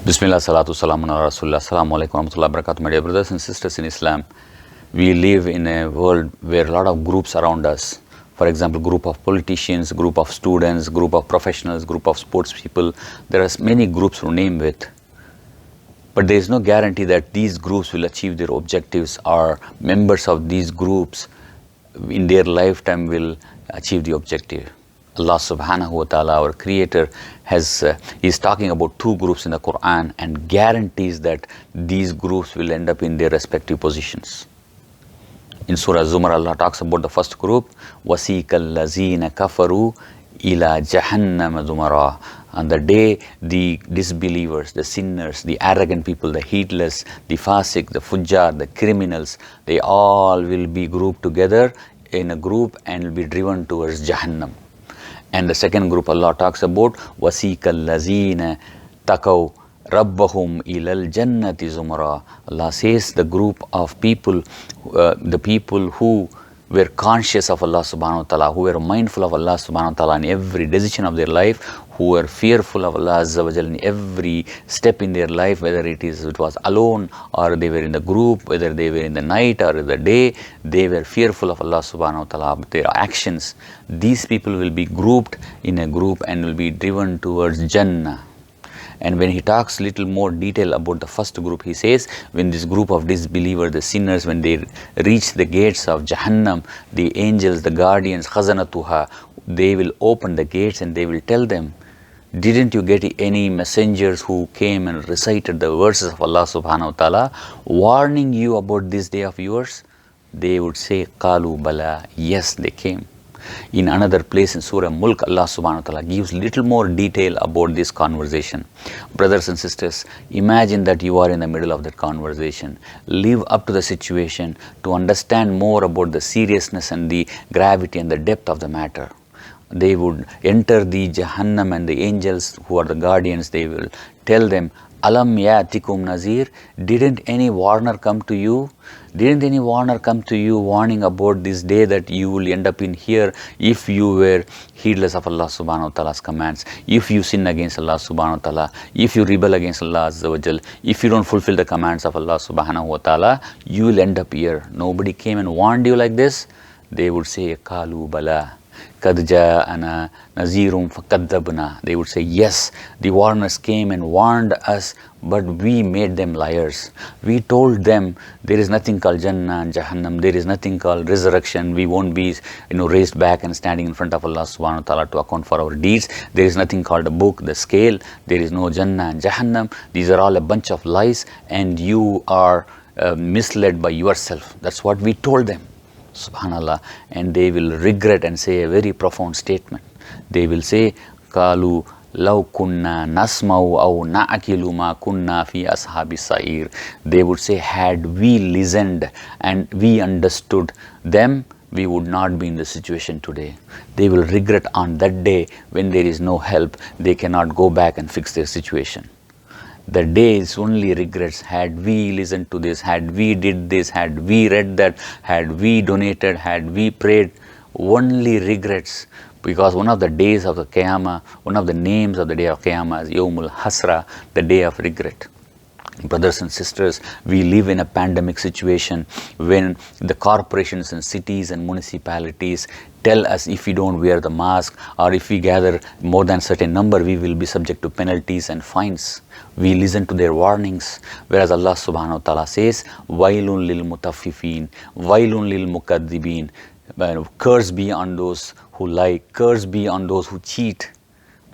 Bismillah, salatu salamun ala rasulullah, assalamu alaikum warahmatullahi wabarakatuh. My dear brothers and sisters in Islam, we live in a world where a lot of groups around us, for example, group of politicians, group of students, group of professionals, group of sports people, there are many groups to name with. But there is no guarantee that these groups will achieve their objectives or members of these groups in their lifetime will achieve the objective. Allah subhanahu wa ta'ala, our creator, is talking about two groups in the Quran and guarantees that these groups will end up in their respective positions. In Surah Zumar, Allah talks about the first group, وَسِيكَ الَّذِينَ كَفَرُوا إِلَى جَهَنَّمَ زُمَرًا. On the day, the disbelievers, the sinners, the arrogant people, the heedless, the fasik, the fujjar, the criminals, they all will be grouped together in a group and will be driven towards Jahannam. And the second group Allah talks about, وَسِيكَ الَّذِينَ تَقَوْا رَبَّهُمْ إِلَى الْجَنَّةِ زُمَرًا. Allah says the group of people, the people who were conscious of Allah subhanahu wa ta'ala, who were mindful of Allah subhanahu wa ta'ala in every decision of their life, who were fearful of Allah azza wa jal in every step in their life, whether it was alone or they were in the group, whether they were in the night or the day, they were fearful of Allah subhanahu wa ta'ala, their actions. These people will be grouped in a group and will be driven towards Jannah. And when he talks little more detail about the first group, he says, when this group of disbelievers, the sinners, when they reach the gates of Jahannam, the angels, the guardians, khazanatuha, they will open the gates and they will tell them, didn't you get any messengers who came and recited the verses of Allah subhanahu wa ta'ala, warning you about this day of yours? They would say, Qalu bala, yes, they came. In another place in Surah Mulk, Allah subhanahu wa ta'ala gives little more detail about this conversation. Brothers and sisters, imagine that you are in the middle of that conversation. Live up to the situation to understand more about the seriousness and the gravity and the depth of the matter. They would enter the Jahannam and the angels who are the guardians, they will tell them, Alam ya'tikum nazir, didn't any warner come to you? Didn't any warner come to you warning about this day that you will end up in here if you were heedless of Allah subhanahu wa ta'ala's commands, if you sin against Allah subhanahu wa ta'ala, if you rebel against Allah azza wa jal, if you don't fulfill the commands of Allah subhanahu wa ta'ala, you will end up here. Nobody came and warned you like this? They would say, Qalu bala. Qad ja'ana nazirum fakadzabna. They would say, yes, the warners came and warned us, but we made them liars. We told them there is nothing called Jannah and Jahannam, there is nothing called resurrection, we won't be raised back and standing in front of Allah subhanahu wa ta'ala to account for our deeds. There is nothing called a book, the scale, there is no Jannah and Jahannam. These are all a bunch of lies and you are misled by yourself. That's what we told them. Subhanallah, and they will regret and say a very profound statement. They will say, Qalu law kunna nasma'u aw na'akilu ma kunna fi ashabi sa'ir. They would say, had we listened and we understood them, we would not be in the situation today. They will regret on that day when there is no help, they cannot go back and fix their situation. The day is only regrets. Had we listened to this, had we did this, had we read that, had we donated, had we prayed, only regrets. Because one of the days of the Qiyamah, one of the names of the day of Qiyamah is Yawmul Hasra, the day of regret. Brothers and sisters, we live in a pandemic situation when the corporations and cities and municipalities tell us if we don't wear the mask or if we gather more than a certain number, we will be subject to penalties and fines. We listen to their warnings, whereas Allah subhanahu wa ta'ala says, Wailun lil mutaffifin, Wailun lil mukaddibin. Curse be on those who lie, curse be on those who cheat.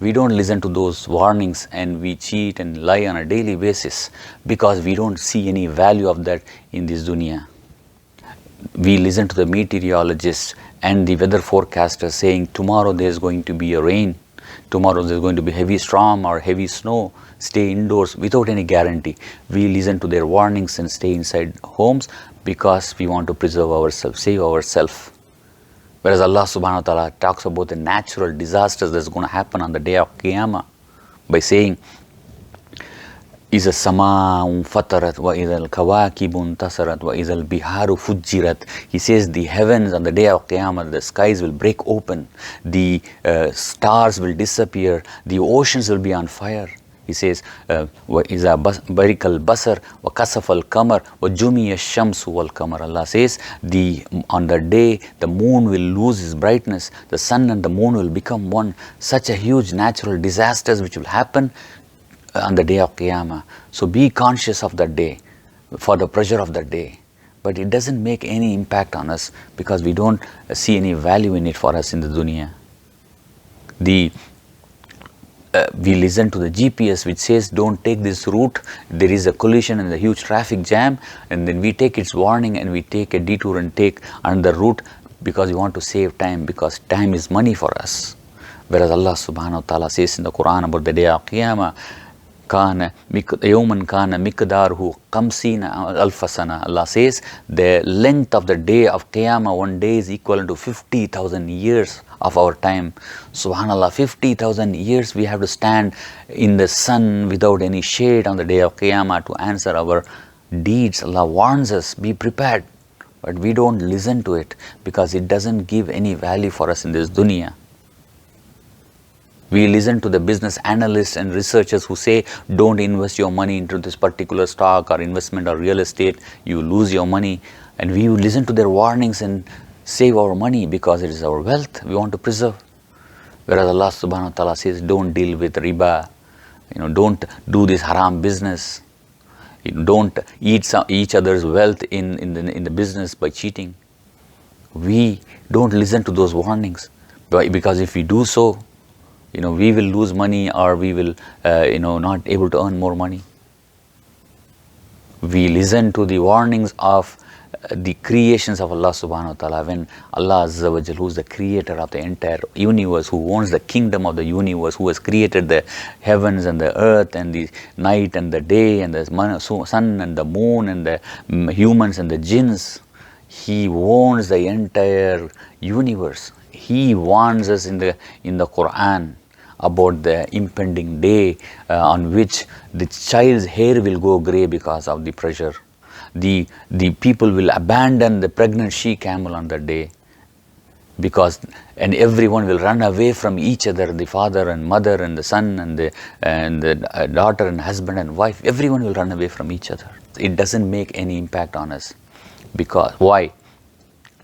We don't listen to those warnings and we cheat and lie on a daily basis because we don't see any value of that in this dunya. We listen to the meteorologists and the weather forecasters saying tomorrow there is going to be a rain, tomorrow there is going to be heavy storm or heavy snow, stay indoors without any guarantee. We listen to their warnings and stay inside homes because we want to preserve ourselves, save ourselves. Whereas Allah subhanahu wa ta'ala talks about the natural disasters that's going to happen on the day of Qiyamah by saying, إِذَا السَّمَاءُ فَطَرَتْ وَإِذَا الْكَوَاكِبُ انْتَصَرَتْ وَإِذَا الْبِحَارُ فُجِّرَتْ. He says the heavens on the day of Qiyamah, the skies will break open, the stars will disappear, the oceans will be on fire. He says, وَإِذَا بَرِكَ الْبَصَرُ وَكَسَفَ الْقَمَرُ وَجُمِعَ الشَّمْسُ وَالْقَمَرُ. Allah says, on the day the moon will lose its brightness, the sun and the moon will become one. Such a huge natural disasters which will happen on the day of Qiyamah. So be conscious of that day, for the pressure of that day. But it doesn't make any impact on us because we don't see any value in it for us in the dunya. We listen to the GPS which says don't take this route, there is a collision and a huge traffic jam, and then we take its warning and we take a detour and take another route because we want to save time, because time is money for us. Whereas Allah subhanahu wa ta'ala says in the Quran about the day of Qiyamah, يَوْمًا كَانَ مِقْدَارُهُ خَمْسِينَ أَلْفَ سَنَةٍ. Allah says the length of the day of Qiyamah one day is equivalent to 50,000 years of our time. Subhanallah, 50,000 years we have to stand in the sun without any shade on the day of Qiyamah to answer our deeds. Allah warns us, be prepared. But we don't listen to it because it doesn't give any value for us in this dunya. We listen to the business analysts and researchers who say, don't invest your money into this particular stock or investment or real estate, you lose your money. And we listen to their warnings and save our money because it is our wealth we want to preserve. Whereas Allah subhanahu wa ta'ala says, don't deal with riba, don't do this haram business, don't eat each other's wealth in the business by cheating. We don't listen to those warnings because if we do so, we will lose money or we will, not able to earn more money. We listen to the warnings of the creations of Allah subhanahu wa ta'ala. When Allah Azza wa Jal, who is the creator of the entire universe, who owns the kingdom of the universe, who has created the heavens and the earth and the night and the day and the sun and the moon and the humans and the jinns, He owns the entire universe. He warns us in the Quran about the impending day on which the child's hair will go grey because of the pressure. The people will abandon the pregnant she-camel on that day and everyone will run away from each other, the father and mother and the son and the daughter and husband and wife, everyone will run away from each other. It doesn't make any impact on us. Why?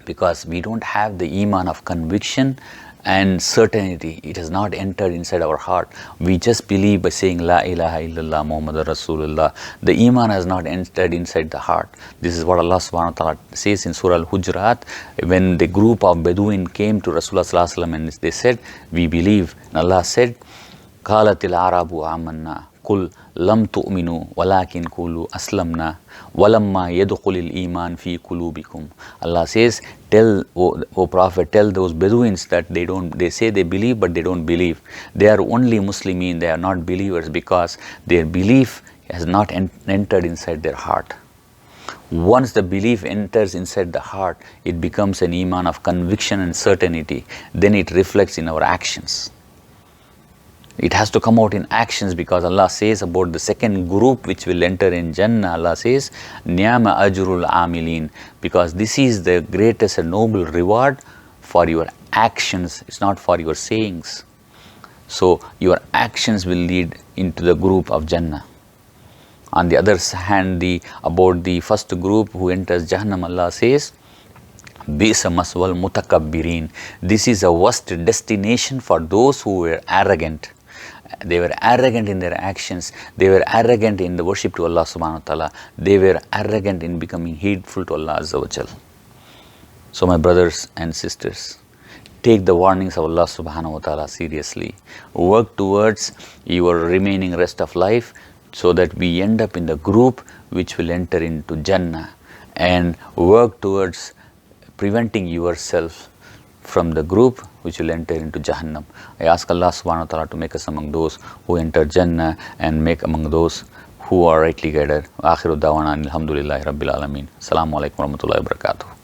Because we don't have the iman of conviction and certainty. It has not entered inside our heart. We just believe by saying La ilaha illallah Muhammadur Rasulullah. The iman has not entered inside the heart. This is what Allah subhanahu wa ta'ala says in Surah Al-Hujurat, when the group of Bedouin came to Rasulullah sallallahu alaihi wasallam and they said, we believe. And Allah said, قَالَتِ الْعَرَبُ آمَنَّا قُلْ لَمْ تُؤْمِنُوا وَلَكِنْ قُولُوا أَسْلَمْنَا وَلَمَّا يَدْخُلِ الْإِيمَانُ فِي قُلُوبِكُمْ. Allah says, tell, O Prophet, tell those Bedouins that they say they believe but they don't believe. They are only Muslimin, they are not believers because their belief has not entered inside their heart. Once the belief enters inside the heart, it becomes an iman of conviction and certainty. Then it reflects in our actions. It has to come out in actions because Allah says about the second group which will enter in Jannah, Allah says, Niyama ajrul amilin, because this is the greatest and noble reward for your actions, it's not for your sayings. So your actions will lead into the group of Jannah. On the other hand, about the first group who enters Jahannam, Allah says, Bisa maswal mutakabbirin. This is a worst destination for those who were arrogant. They were arrogant in their actions. They were arrogant in the worship to Allah subhanahu wa ta'ala. They were arrogant in becoming hateful to Allah Azza wa Jal. So my brothers and sisters, take the warnings of Allah subhanahu wa ta'ala seriously. Work towards your remaining rest of life so that we end up in the group which will enter into Jannah, and work towards preventing yourself from the group which will enter into Jahannam. I ask Allah subhanahu wa ta'ala to make us among those who enter Jannah and make among those who are rightly guided. Akhiru dawana alhamdulillahi rabbil alameen. Assalamu alaikum warahmatullahi wabarakatuh.